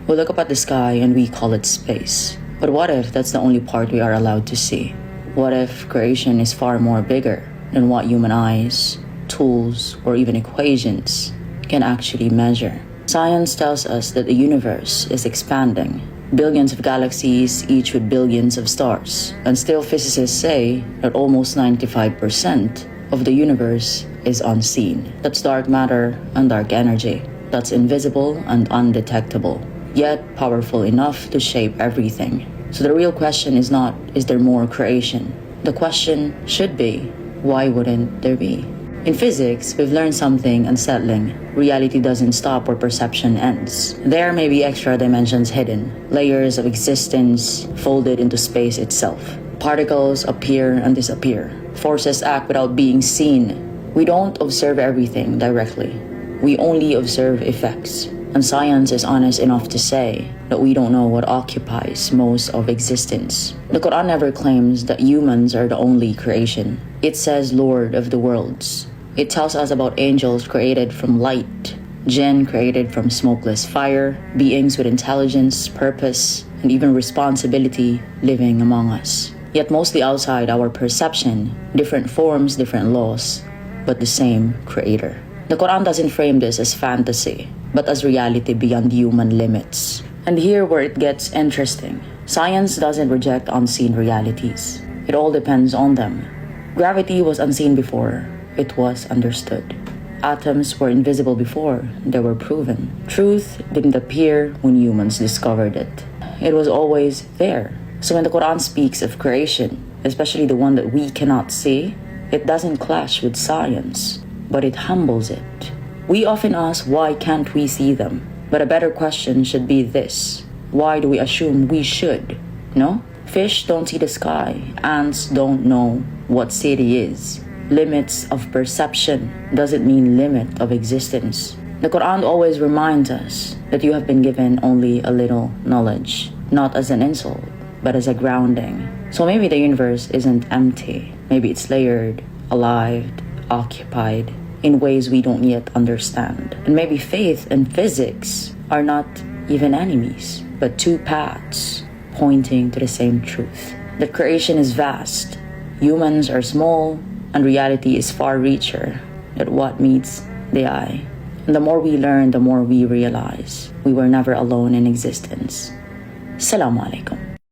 We look up at the sky and we call it space. But what if that's the only part we are allowed to see? What if creation is far more bigger than what human eyes, tools, or even equations can actually measure? Science tells us that the universe is expanding. Billions of galaxies, each with billions of stars. And still physicists say that almost 95% of the universe is unseen. That's dark matter and dark energy. That's invisible and undetectable, yet powerful enough to shape everything. So the real question is not, is there more creation? The question should be, why wouldn't there be? In physics, we've learned something unsettling. Reality doesn't stop where perception ends. There may be extra dimensions hidden, layers of existence folded into space itself. Particles appear and disappear. Forces act without being seen. We don't observe everything directly. We only observe effects. And science is honest enough to say that we don't know what occupies most of existence. The Quran never claims that humans are the only creation. It says Lord of the worlds. It tells us about angels created from light, jinn created from smokeless fire, beings with intelligence, purpose, and even responsibility living among us. Yet mostly outside our perception, different forms, different laws, but the same creator. The Quran doesn't frame this as fantasy, but as reality beyond human limits. And here where it gets interesting. Science doesn't reject unseen realities. It all depends on them. Gravity was unseen before it was understood. Atoms were invisible before they were proven. Truth didn't appear when humans discovered it. It was always there. So when the Quran speaks of creation, especially the one that we cannot see, it doesn't clash with science, but it humbles it. We often ask, why can't we see them? But a better question should be this: why do we assume we should? No? Fish don't see the sky. Ants don't know what city is. Limits of perception doesn't mean limit of existence. The Quran always reminds us that you have been given only a little knowledge, not as an insult, but as a grounding. So maybe the universe isn't empty. Maybe it's layered, alive, occupied in ways we don't yet understand. And maybe faith and physics are not even enemies, but two paths pointing to the same truth. That creation is vast, humans are small, and reality is far-reacher than what meets the eye. And the more we learn, the more we realize we were never alone in existence. Assalamu alaikum.